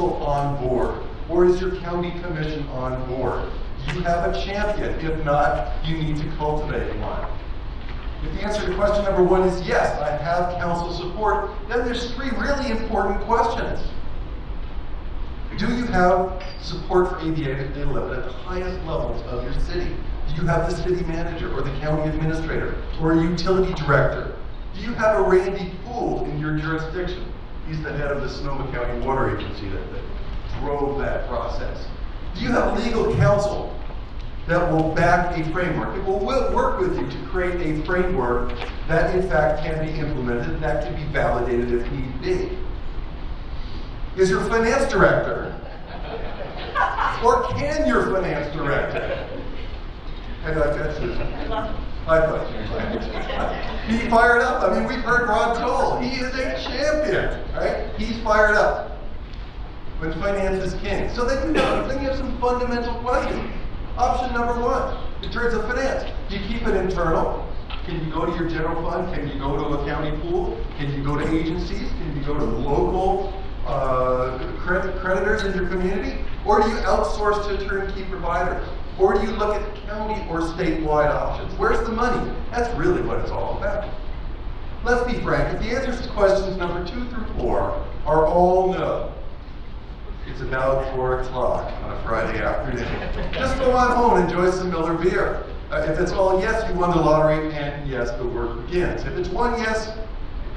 council on board? Or is your county commission on board? Do you have a champion? If not, you need to cultivate one. If the answer to question number one is yes, I have council support, then there's three really important questions. Do you have support for ABA to live at the highest levels of your city? Do you have the city manager or the county administrator or a utility director? Do you have a Randy Poole in your jurisdiction? He's the head of the Sonoma County Water Agency that drove that process. Do you have legal counsel that will back a framework? It will work with you to create a framework that in fact can be implemented, that can be validated if need be. Is your finance director, or can your finance director? I thought that's Susan. I thought she was like, he fired up. I mean, we've heard Rod Toll. He is a champion, right? He's fired up when finance is king. So then you have some fundamental questions. Option number one, in terms of finance, do you keep it internal? Can you go to your general fund? Can you go to a county pool? Can you go to agencies? Can you go to local creditors in your community? Or do you outsource to turnkey providers? Or do you look at county or statewide options? Where's the money? That's really what it's all about. Let's be frank, if the answers to questions number 2 through 4 are all no, it's about 4 o'clock on a Friday afternoon. Just go on home and enjoy some Miller beer. If it's all yes, you won the lottery, and yes, the work begins. If it's 1 yes,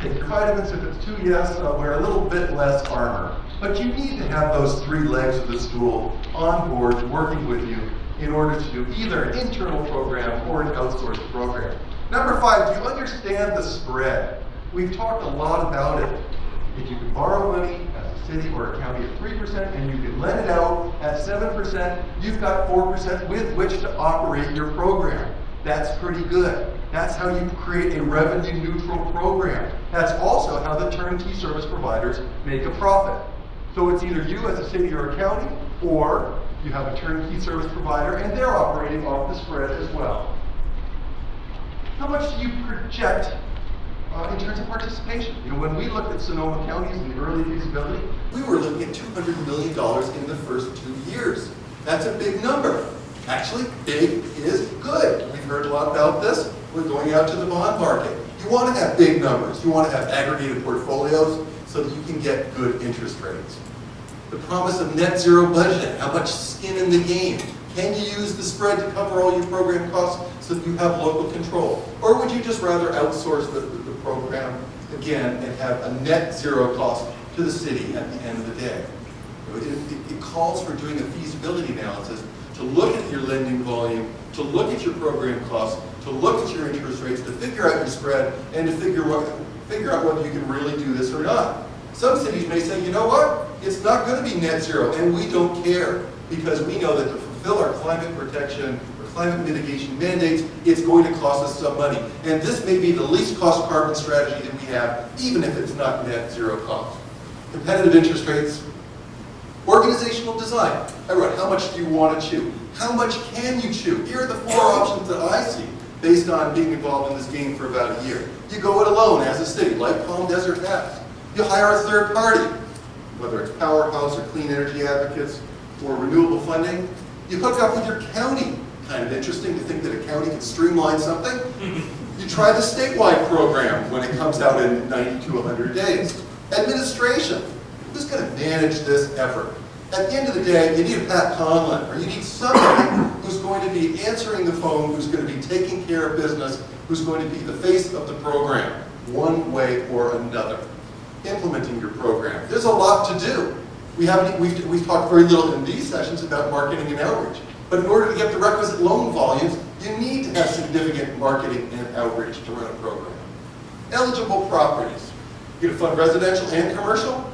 take your vitamins. If it's 2 yes, wear a little bit less armor. But you need to have those 3 legs of the stool on board working with you in order to do either an internal program or an outsourced program. Number 5, do you understand the spread? We've talked a lot about it. If you can borrow money as a city or a county at 3% and you can lend it out at 7%, you've got 4% with which to operate your program. That's pretty good. That's how you create a revenue neutral program. That's also how the turnkey service providers make a profit. So it's either you as a city or a county, or you have a turnkey service provider and they're operating off the spread as well. How much do you project in terms of participation? You know, when we looked at Sonoma counties in the early feasibility, we were looking at $200 million in the first 2 years. That's a big number. Actually, big is good. We've heard a lot about this. We're going out to the bond market. You want to have big numbers. You want to have aggregated portfolios so that you can get good interest rates. The promise of net zero budgeting, how much skin in the game? Can you use the spread to cover all your program costs so that you have local control? Or would you just rather outsource the program again and have a net zero cost to the city at the end of the day? It calls for doing a feasibility analysis to look at your lending volume, to look at your program costs, to look at your interest rates, to figure out your spread, and to figure out whether you can really do this or not. Some cities may say, you know what? It's not going to be net zero, and we don't care, because we know that to fulfill our climate protection or climate mitigation mandates, it's going to cost us some money. And this may be the least cost carbon strategy that we have, even if it's not net zero cost. Competitive interest rates. Organizational design. I wrote, how much do you want to chew? How much can you chew? Here are the 4 options that I see based on being involved in this game for about a year. You go it alone as a city, like Palm Desert has. You hire a third party, whether it's Powerhouse or Clean Energy Advocates or renewable funding. You hook up with your county. Kind of interesting to think that a county can streamline something. You try the statewide program when it comes out in 90 to 100 days. Administration. Who's going to manage this effort? At the end of the day, you need a Pat Conlon, or you need somebody who's going to be answering the phone, who's going to be taking care of business, who's going to be the face of the program, one way or another. Implementing your program. There's a lot to do. We've talked very little in these sessions about marketing and outreach. But in order to get the requisite loan volumes, you need to have significant marketing and outreach to run a program. Eligible properties. You're going to fund residential and commercial?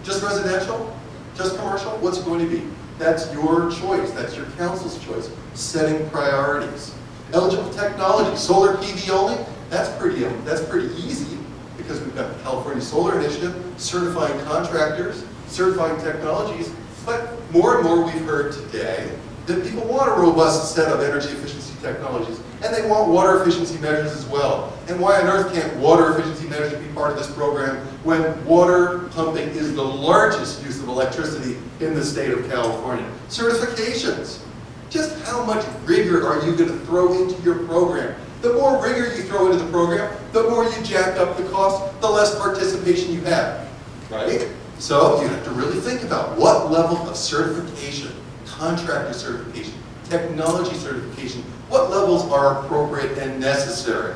Just residential? Just commercial? What's it going to be? That's your choice. That's your council's choice. Setting priorities. Eligible technology. Solar PV only? That's pretty easy, because we've got the California Solar Initiative, certifying contractors, certifying technologies. But more and more we've heard today that people want a robust set of energy efficiency technologies, and they want water efficiency measures as well. And why on earth can't water efficiency measures be part of this program when water pumping is the largest use of electricity in the state of California. Certifications. Just how much rigor are you going to throw into your program? The more rigor you throw into the program, the more you jack up the cost, the less participation you have, right? So you have to really think about what level of certification, contractor certification, technology certification, what levels are appropriate and necessary.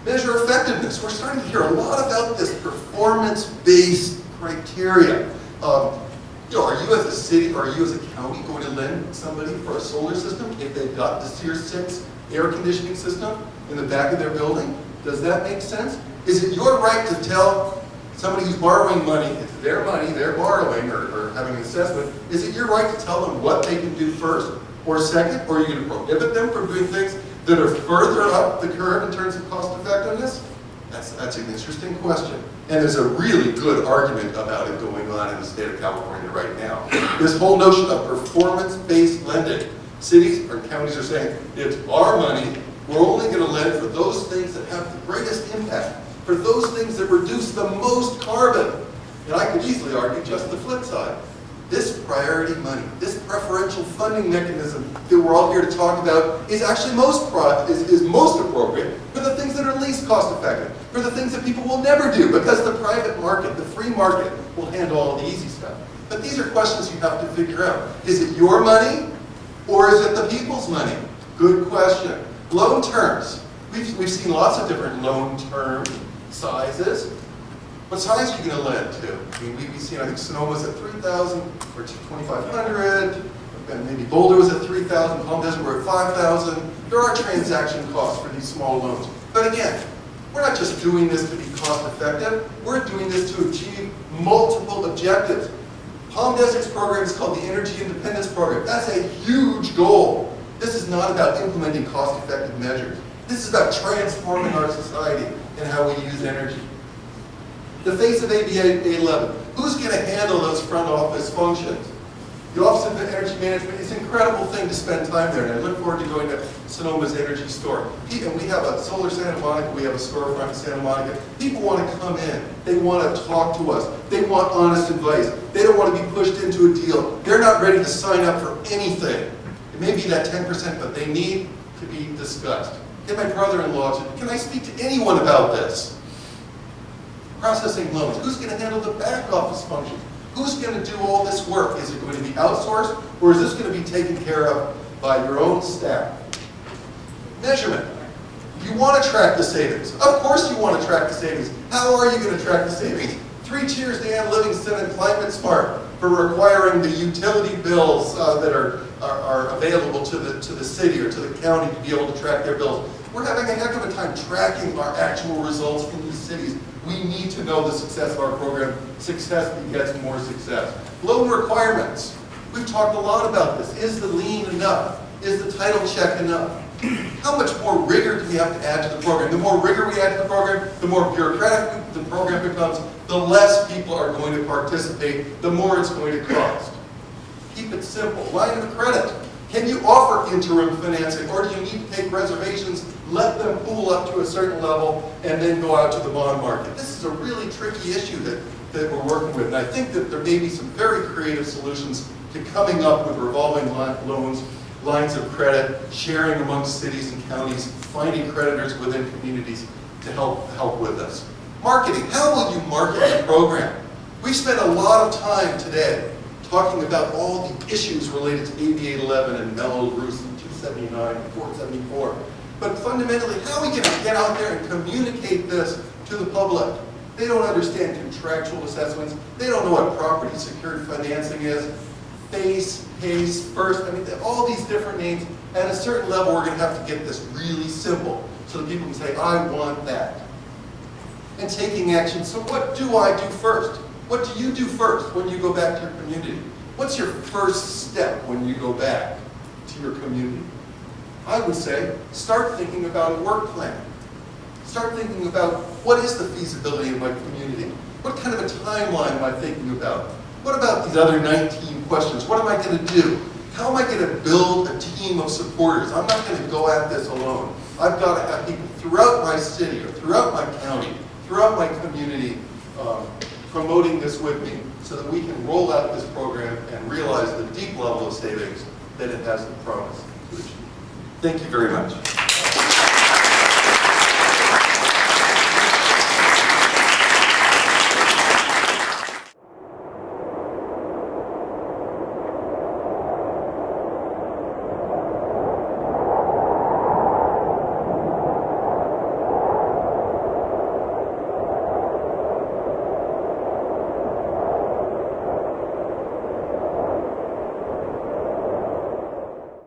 Measure effectiveness. We're starting to hear a lot about this performance-based criteria. Are you as a city or are you as a county going to lend somebody for a solar system if they've got the Tier 6 air conditioning system in the back of their building? Does that make sense? Is it your right to tell somebody who's borrowing money, it's their money, they're borrowing or having an assessment, is it your right to tell them what they can do first or second, or are you going to prohibit them from doing things that are further up the curve in terms of cost effectiveness? That's an interesting question. And there's a really good argument about it going on in the state of California right now. This whole notion of performance-based lending. Cities or counties are saying, it's our money, we're only going to lend for those things that have the greatest impact, for those things that reduce the most carbon. And I could easily argue just the flip side. This priority money, this preferential funding mechanism that we're all here to talk about is actually most appropriate for the things that are least cost effective, for the things that people will never do, because the private market, the free market, will handle all the easy stuff. But these are questions you have to figure out. Is it your money, or is it the people's money? Good question. Loan terms. We've seen lots of different loan term sizes. What size are you going to lend to? I mean, we've seen, I think Sonoma's at 3,000 or 2,500, and maybe Boulder was at 3,000, Palm Desert were at 5,000. There are transaction costs for these small loans. But again, we're not just doing this to be cost effective, we're doing this to achieve multiple objectives. Palm Desert's program is called the Energy Independence Program. That's a huge goal. This is not about implementing cost effective measures. This is about transforming our society and how we use energy. The face of AB 811. Who's going to handle those front office functions? The Office of Energy Management is an incredible thing to spend time there, and I look forward to going to Sonoma's energy store. And we have a Solar Santa Monica, we have a storefront in Santa Monica. People want to come in. They want to talk to us. They want honest advice. They don't want to be pushed into a deal. They're not ready to sign up for anything. It may be that 10%, but they need to be discussed. Get my brother-in-law to, can I speak to anyone about this? Processing loans. Who's going to handle the back office functions? Who's going to do all this work? Is it going to be outsourced, or is this going to be taken care of by your own staff? Measurement. You want to track the savings. Of course you want to track the savings. How are you going to track the savings? 3 cheers to Ann Livingston and Climate Smart for requiring the utility bills that are available to the city or to the county to be able to track their bills. We're having a heck of a time tracking our actual results in these cities. We need to know the success of our program. Success begets more success. Loan requirements. We've talked a lot about this. Is the lien enough? Is the title check enough? How much more rigor do we have to add to the program? The more rigor we add to the program, the more bureaucratic the program becomes, the less people are going to participate, the more it's going to cost. Keep it simple. Line of credit. Can you offer interim financing, or do you need to take reservations, let them pool up to a certain level, and then go out to the bond market? This is a really tricky issue that we're working with, and I think that there may be some very creative solutions to coming up with revolving loans, lines of credit, sharing amongst cities and counties, finding creditors within communities to help with this. Marketing. How will you market the program? We've spent a lot of time today talking about all the issues related to AB 811 and Mellow Roofs and 279 and 474. But fundamentally, how are we going to get out there and communicate this to the public? They don't understand contractual assessments. They don't know what property secured financing is. Face, PACE, FIRST, I mean, all these different names. At a certain level, we're going to have to get this really simple so that people can say, I want that. And taking action. So what do I do first? What do you do first when you go back to your community? What's your first step when you go back to your community? I would say, start thinking about a work plan. Start thinking about what is the feasibility of my community? What kind of a timeline am I thinking about? What about these other 19 questions? What am I going to do? How am I going to build a team of supporters? I'm not going to go at this alone. I've got to have people throughout my city or throughout my county, throughout my community, promoting this with me so that we can roll out this program and realize the deep level of savings that it has the promise to achieve. Thank you very much.